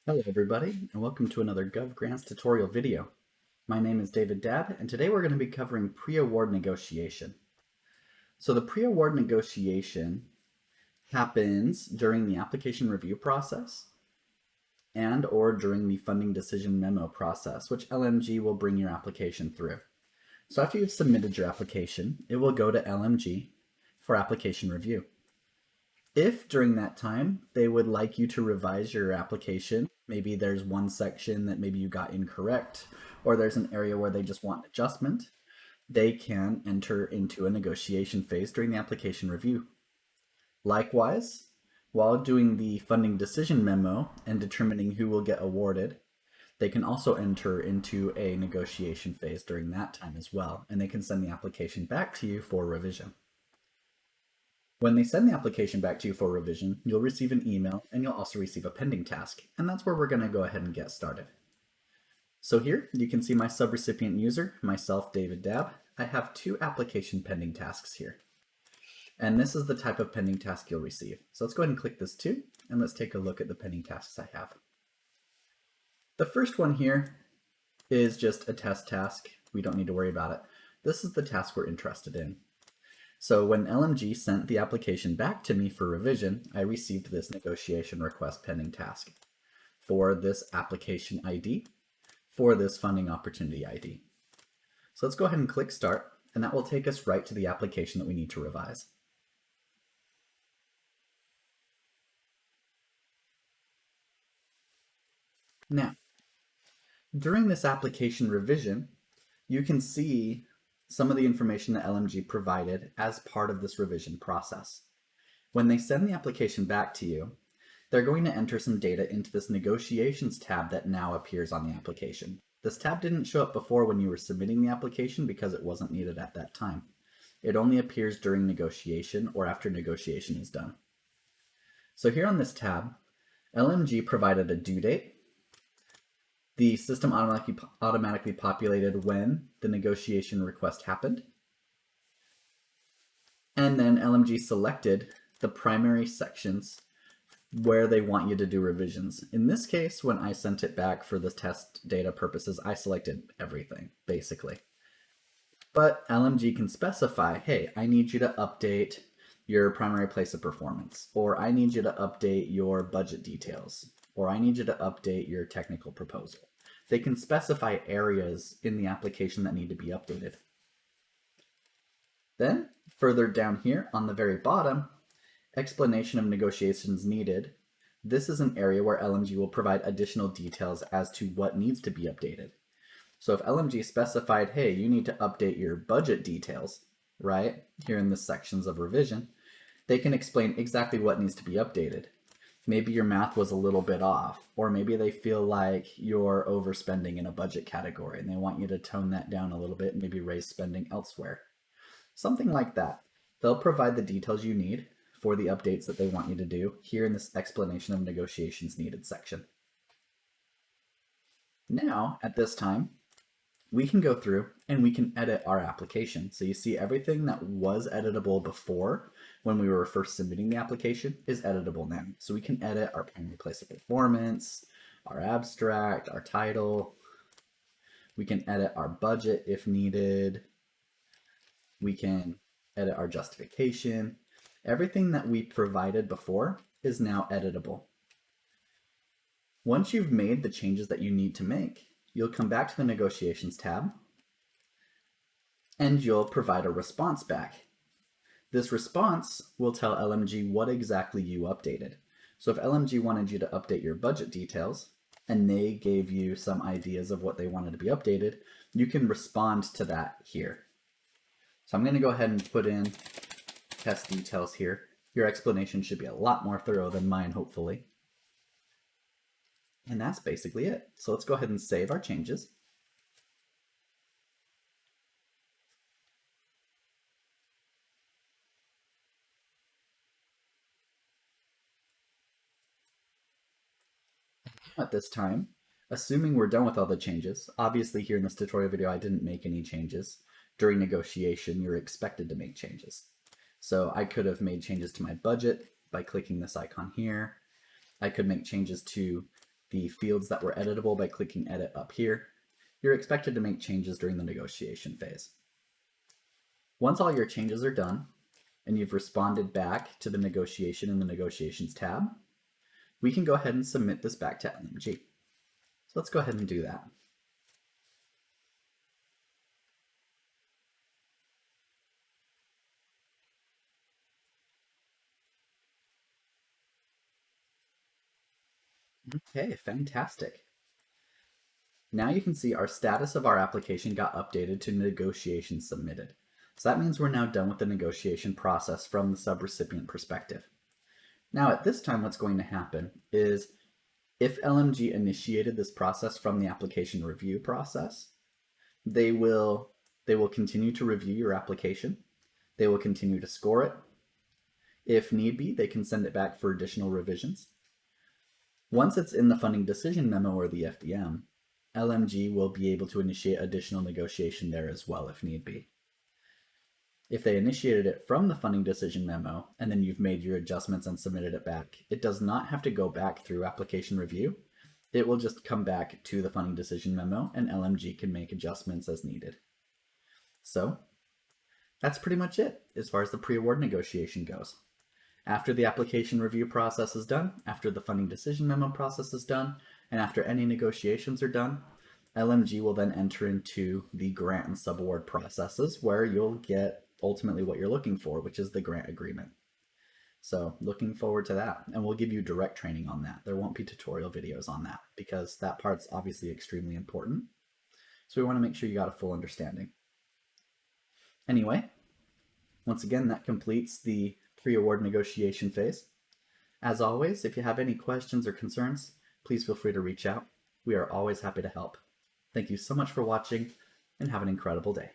Hello everybody, and welcome to another GovGrants tutorial video. My name is David Dabb, and today we're going to be covering pre-award negotiation. So the pre-award negotiation happens during the application review process and or during the funding decision memo process, which LMG will bring your application through. So after you've submitted your application, it will go to LMG for application review. If during that time they would like you to revise your application, maybe there's one section that maybe you got incorrect, or there's an area where they just want adjustment, they can enter into a negotiation phase during the application review. Likewise, while doing the funding decision memo and determining who will get awarded, they can also enter into a negotiation phase during that time as well, and they can send the application back to you for revision. When they send the application back to you for revision, you'll receive an email and you'll also receive a pending task, and that's where we're going to go ahead and get started. So here you can see my subrecipient user, myself, David Dabb. I have two application pending tasks here. And this is the type of pending task you'll receive. So let's go ahead and click this too, and let's take a look at the pending tasks I have. The first one here is just a test task. We don't need to worry about it. This is the task we're interested in. So when LMG sent the application back to me for revision, I received this negotiation request pending task for this application ID, for this funding opportunity ID. So let's go ahead and click start, and that will take us right to the application that we need to revise. Now, during this application revision, you can see some of the information that LMG provided as part of this revision process. When they send the application back to you, they're going to enter some data into this negotiations tab that now appears on the application. This tab didn't show up before when you were submitting the application because it wasn't needed at that time. It only appears during negotiation or after negotiation is done. So here on this tab, LMG provided a due date. The system automatically populated when the negotiation request happened. And then LMG selected the primary sections where they want you to do revisions. In this case, when I sent it back for the test data purposes, I selected everything, basically. But LMG can specify, hey, I need you to update your primary place of performance, or I need you to update your budget details, or I need you to update your technical proposal. They can specify areas in the application that need to be updated. Then, further down here on the very bottom, explanation of negotiations needed. This is an area where LMG will provide additional details as to what needs to be updated. So if LMG specified, hey, you need to update your budget details, right, here in the sections of revision, they can explain exactly what needs to be updated. Maybe your math was a little bit off, or maybe they feel like you're overspending in a budget category and they want you to tone that down a little bit and maybe raise spending elsewhere. Something like that. They'll provide the details you need for the updates that they want you to do here in this explanation of negotiations needed section. Now, at this time, we can go through and we can edit our application. So you see everything that was editable before when we were first submitting the application is editable now. So we can edit our primary place of performance, our abstract, our title. We can edit our budget if needed. We can edit our justification. Everything that we provided before is now editable. Once you've made the changes that you need to make, you'll come back to the negotiations tab and you'll provide a response back. This response will tell LMG what exactly you updated. So if LMG wanted you to update your budget details and they gave you some ideas of what they wanted to be updated, you can respond to that here. So I'm going to go ahead and put in test details here. Your explanation should be a lot more thorough than mine, hopefully. And that's basically it. So let's go ahead and save our changes. At this time, assuming we're done with all the changes, obviously here in this tutorial video I didn't make any changes. During negotiation, you're expected to make changes. So I could have made changes to my budget by clicking this icon here. I could make changes to the fields that were editable by clicking Edit up here. You're expected to make changes during the negotiation phase. Once all your changes are done, and you've responded back to the negotiation in the Negotiations tab, we can go ahead and submit this back to LMG. So let's go ahead and do that. Okay, fantastic. Now you can see our status of our application got updated to negotiation submitted. So that means we're now done with the negotiation process from the subrecipient perspective. Now at this time, what's going to happen is if LMG initiated this process from the application review process, they will continue to review your application. They will continue to score it. If need be, they can send it back for additional revisions. Once it's in the funding decision memo or the FDM, LMG will be able to initiate additional negotiation there as well if need be. If they initiated it from the funding decision memo and then you've made your adjustments and submitted it back, it does not have to go back through application review. It will just come back to the funding decision memo and LMG can make adjustments as needed. So that's pretty much it as far as the pre-award negotiation goes. After the application review process is done, after the funding decision memo process is done, and after any negotiations are done, LMG will then enter into the grant and subaward processes where you'll get ultimately what you're looking for, which is the grant agreement. So looking forward to that, and we'll give you direct training on that. There won't be tutorial videos on that because that part's obviously extremely important. So we want to make sure you got a full understanding. Anyway, once again, that completes the pre-award negotiation phase. As always, if you have any questions or concerns, please feel free to reach out. We are always happy to help. Thank you so much for watching and have an incredible day.